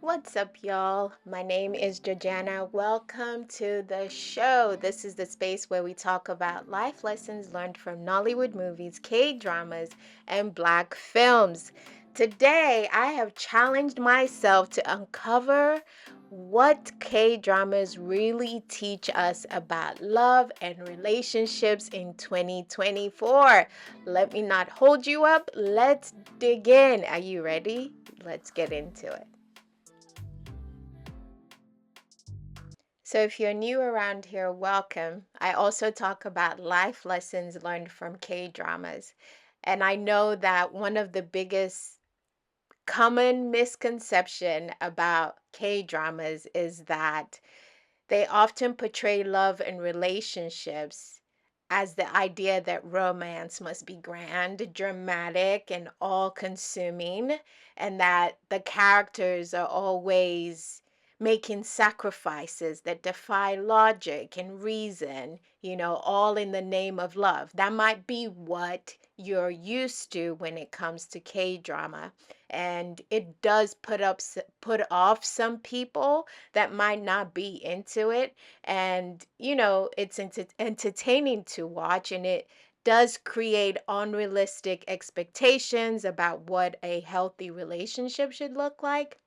What's up, y'all? My name is Georgiana. Welcome to the show. This is the space where we talk about life lessons learned from Nollywood movies, K dramas, and Black films. Today, I have challenged myself to uncover what K dramas really teach us about love and relationships in 2024. Let me not hold you up. Let's dig in. Are you ready? Let's get into it. So, if you're new around here, welcome. I also talk about life lessons learned from K dramas. And I know that one of the biggest common misconception about K dramas is that they often portray love and relationships as the idea that romance must be grand, dramatic, and all consuming, and that the characters are always making sacrifices that defy logic and reason, all in the name of love. That might be what you're used to when it comes to K drama. And it does put off some people that might not be into it. And, it's entertaining to watch, and it does create unrealistic expectations about what a healthy relationship should look like.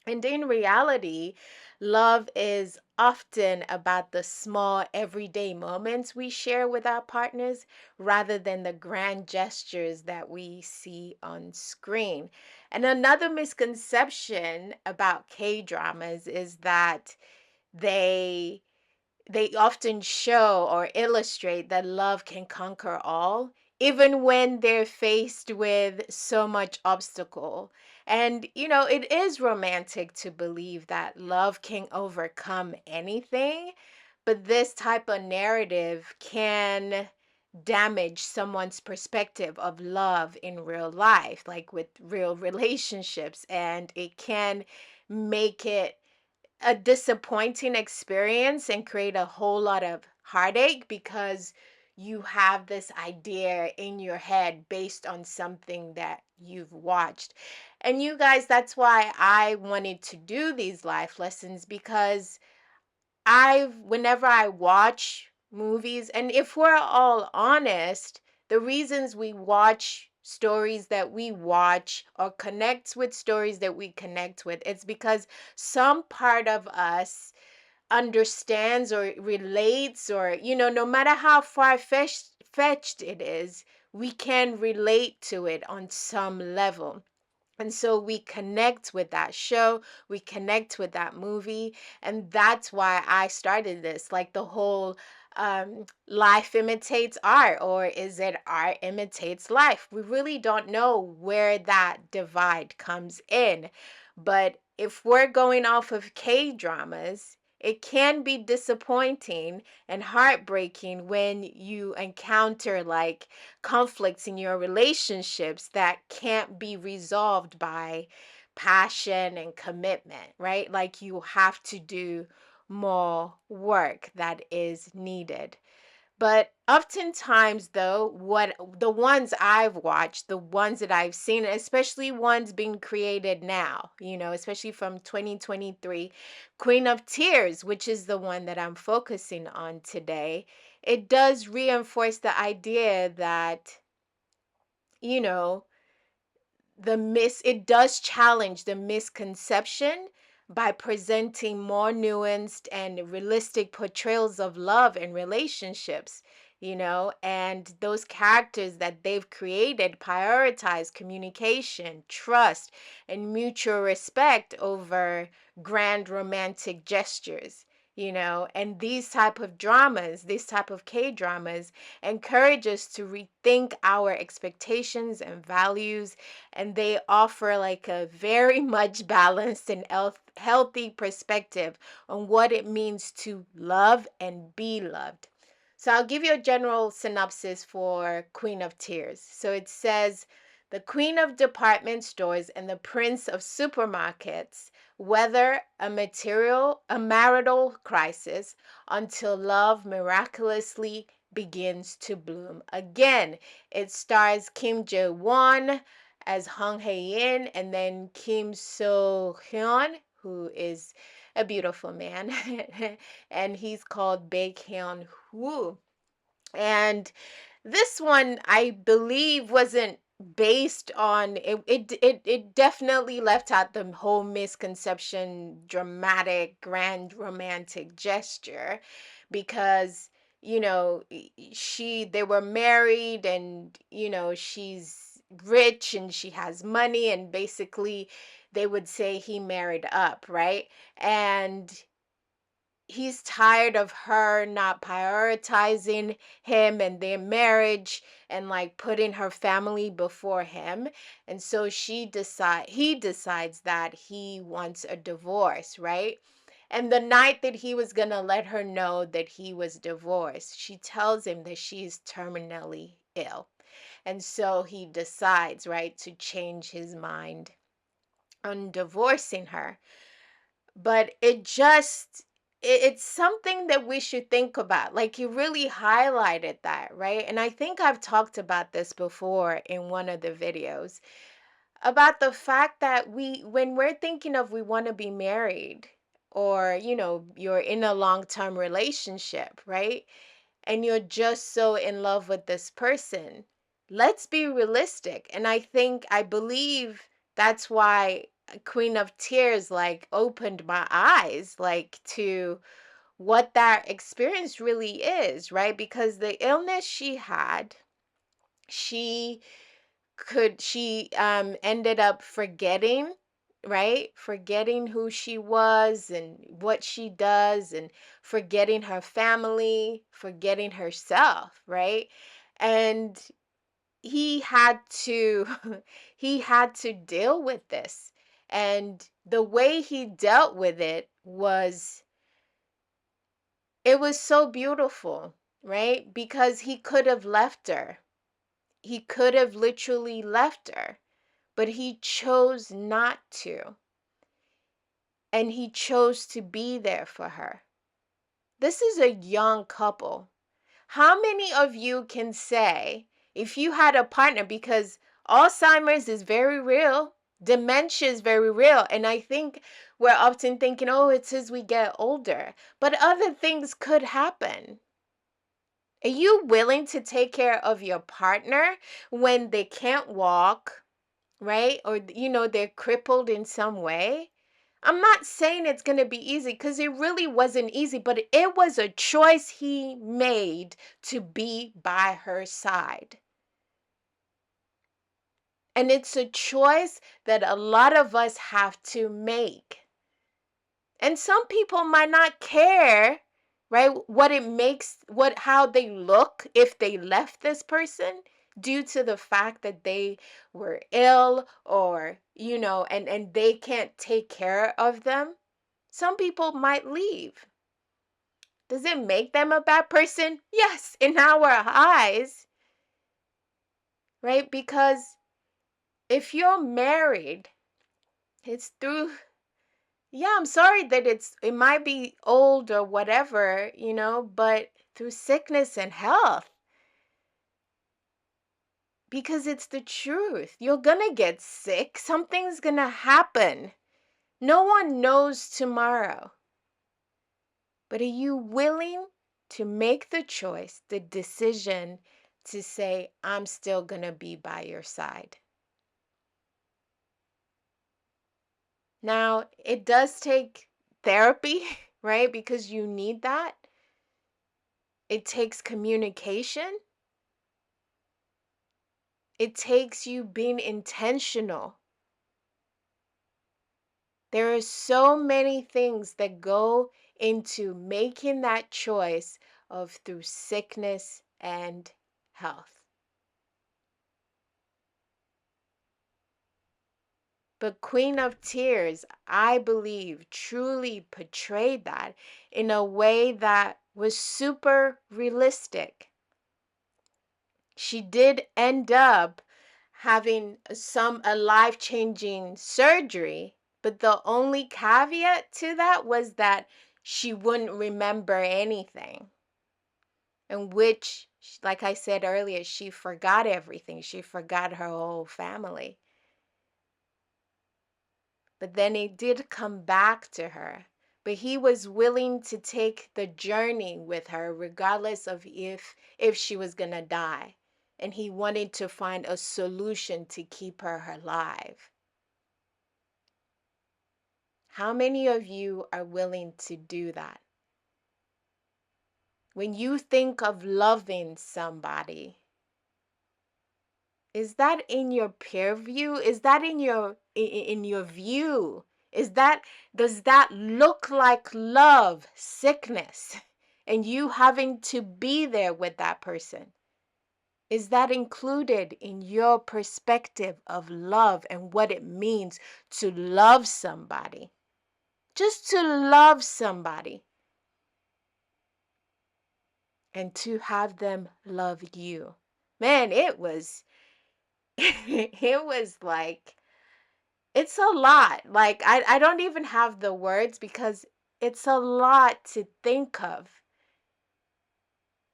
And in reality, love is often about the small everyday moments we share with our partners rather than the grand gestures that we see on screen. And another misconception about K dramas is that they they often show or illustrate that love can conquer all, even when they're faced with so much obstacle. And, it is romantic to believe that love can overcome anything, but this type of narrative can damage someone's perspective of love in real life, like with real relationships, and it can make it a disappointing experience and create a whole lot of heartache because you have this idea in your head based on something that you've watched. And you guys, that's why I wanted to do these life lessons because whenever I watch movies, and if we're all honest, the reasons we watch stories that we watch or connect with stories that we connect with, it's because some part of us understands or relates, or, no matter how fetched it is, we can relate to it on some level. And so we connect with that show, we connect with that movie. And that's why I started this, like the whole life imitates art, or is it art imitates life? We really don't know where that divide comes in. But if we're going off of K dramas, it can be disappointing and heartbreaking when you encounter like conflicts in your relationships that can't be resolved by passion and commitment, right? Like you have to do more work that is needed. But oftentimes, though, what the ones I've watched, the ones that I've seen, especially ones being created now, especially from 2023, Queen of Tears, which is the one that I'm focusing on today, it does reinforce the idea that, you know, it does challenge the misconception by presenting more nuanced and realistic portrayals of love and relationships, and those characters that they've created prioritize communication, trust, and mutual respect over grand romantic gestures. And these type of K dramas encourage us to rethink our expectations and values, and they offer like a very much balanced and healthy perspective on what it means to love and be loved. So I'll give you a general synopsis for Queen of Tears. So it says, the queen of department stores and the prince of supermarkets weather a marital crisis until love miraculously begins to bloom again. It stars Kim Jo-won as Hong Hae-in, and then Kim So-hyun, who is a beautiful man, and he's called Bae Hyun-woo. And this one, I believe, wasn't based on it. It definitely left out the whole misconception, dramatic, grand, romantic gesture, because they were married, and she's rich and she has money, and basically they would say he married up, right? And he's tired of her not prioritizing him and their marriage, and like putting her family before him. And so he decides that he wants a divorce, right? And the night that he was going to let her know that he was divorced, she tells him that she's terminally ill. And so he decides, right, to change his mind on divorcing her. But it's something that we should think about. Like, you really highlighted that, right? And I think I've talked about this before in one of the videos, about the fact that when we're thinking of we want to be married, or you're in a long-term relationship, right? And you're just so in love with this person, let's be realistic. And I believe that's why Queen of Tears like opened my eyes, like, to what that experience really is, right? Because the illness she had, she she ended up forgetting, right? Forgetting who she was and what she does, and forgetting her family, forgetting herself, right? And he had to he had to deal with this. And the way he dealt with it was so beautiful, right? Because he could have left her. He could have literally left her, but he chose not to. And he chose to be there for her. This is a young couple. How many of you can say, if you had a partner, because Alzheimer's is very real, dementia is very real, and I think we're often thinking, oh, it's as we get older, but other things could happen. Are you willing to take care of your partner when they can't walk, right? Or, they're crippled in some way? I'm not saying it's going to be easy, because it really wasn't easy, but it was a choice he made to be by her side. And it's a choice that a lot of us have to make. And some people might not care, right, how they look if they left this person, due to the fact that they were ill, or and they can't take care of them. Some people might leave. Does it make them a bad person? Yes, in our eyes, right? Because if you're married, it's through, yeah, I'm sorry that it might be old or whatever, but through sickness and health. Because it's the truth. You're gonna get sick. Something's gonna happen. No one knows tomorrow. But are you willing to make the choice, the decision, to say, I'm still gonna be by your side? Now, it does take therapy, right? Because you need that. It takes communication. It takes you being intentional. There are so many things that go into making that choice of through sickness and health. But Queen of Tears, I believe, truly portrayed that in a way that was super realistic. She did end up having a life-changing surgery, but the only caveat to that was that she wouldn't remember anything. In which, like I said earlier, she forgot everything. She forgot her whole family. But then it did come back to her. But he was willing to take the journey with her, regardless of if she was gonna die. And he wanted to find a solution to keep her alive. How many of you are willing to do that? When you think of loving somebody, is that in your peer view? Is that in your view? Does that look like love, sickness, and you having to be there with that person? Is that included in your perspective of love and what it means to love somebody? Just to love somebody and to have them love you. Man, it was it was like, it's a lot. Like I don't even have the words because it's a lot to think of.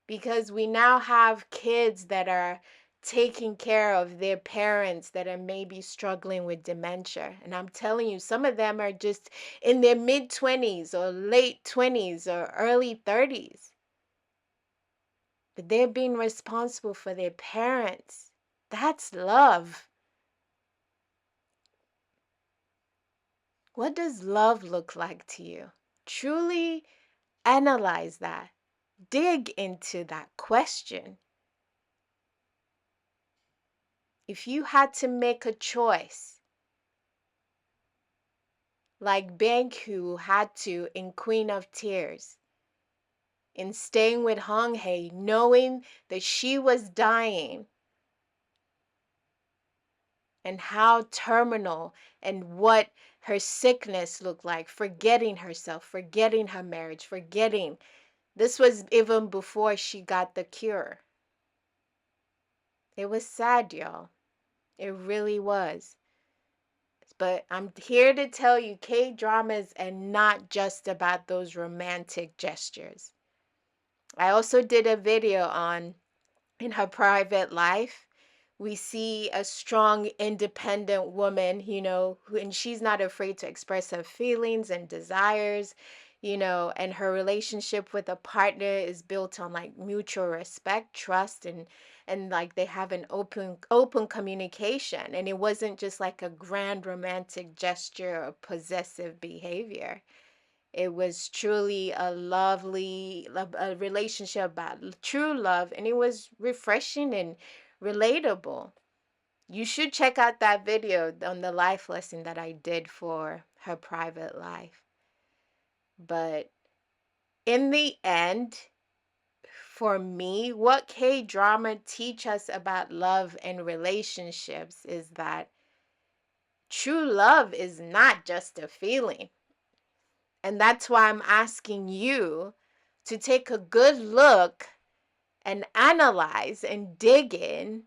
Because we now have kids that are taking care of their parents that are maybe struggling with dementia. And I'm telling you, some of them are just in their mid 20s or late 20s or early 30s. But they're being responsible for their parents. That's love. What does love look like to you? Truly analyze that. Dig into that question. If you had to make a choice, like Banku had to in Queen of Tears, in staying with Hong Hei, knowing that she was dying and how terminal and what her sickness looked like, forgetting herself, forgetting her marriage, forgetting. This was even before she got the cure. It was sad, y'all. It really was. But I'm here to tell you, K-dramas are not just about those romantic gestures. I also did a video on in her private life. We see a strong, independent woman, and she's not afraid to express her feelings and desires, and her relationship with a partner is built on like mutual respect, trust, and like they have an open communication. And it wasn't just like a grand romantic gesture or possessive behavior. It was truly a lovely a relationship about true love, and it was refreshing and relatable. You should check out that video on the life lesson that I did for her private life. But in the end, for me, what K-drama teach us about love and relationships is that true love is not just a feeling. And that's why I'm asking you to take a good look and analyze and dig in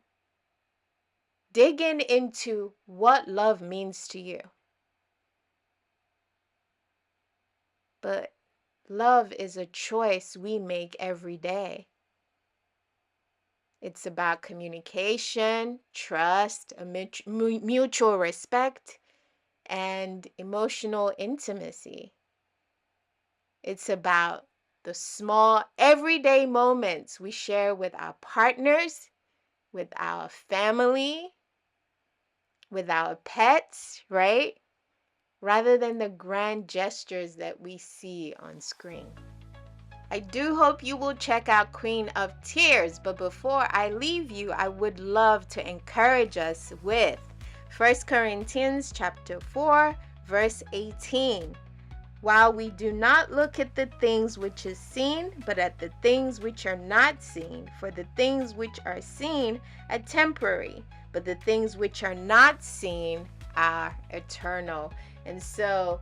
into what love means to you. But love is a choice we make every day. It's about communication, trust, a mutual respect, and emotional intimacy. It's about the small, everyday moments we share with our partners, with our family, with our pets, right? Rather than the grand gestures that we see on screen. I do hope you will check out Queen of Tears, but before I leave you, I would love to encourage us with 1 Corinthians chapter 4, verse 18. While we do not look at the things which is seen, but at the things which are not seen, for the things which are seen are temporary, but the things which are not seen are eternal. And so,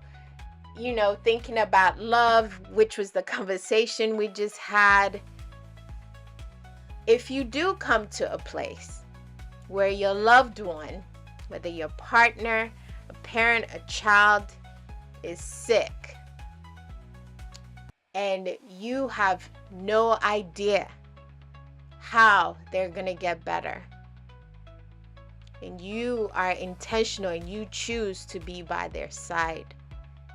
thinking about love, which was the conversation we just had, if you do come to a place where your loved one, whether your partner, a parent, a child, is sick, and you have no idea how they're going to get better, and you are intentional and you choose to be by their side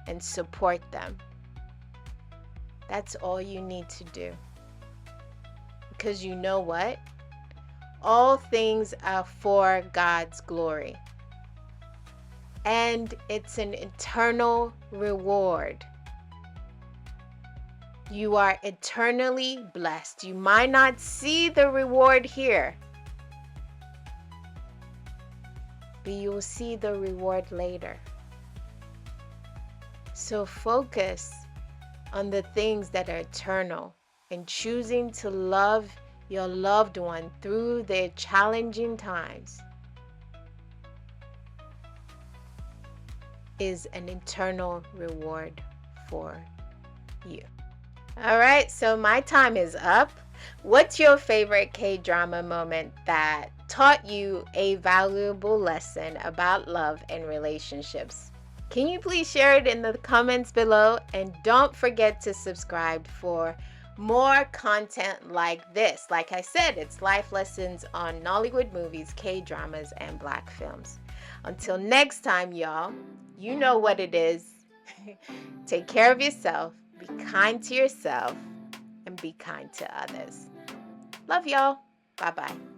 and support them. That's all you need to do. Because you know what? All things are for God's glory. And it's an eternal reward. You are eternally blessed. You might not see the reward here, but you will see the reward later. So focus on the things that are eternal and choosing to love your loved one through their challenging times is an eternal reward for you. All right, so my time is up. What's your favorite K-drama moment that taught you a valuable lesson about love and relationships? Can you please share it in the comments below? And don't forget to subscribe for more content like this. Like I said, it's life lessons on Nollywood movies, K-dramas, and Black films. Until next time, y'all, you know what it is. Take care of yourself, be kind to yourself, and be kind to others. Love y'all. Bye-bye.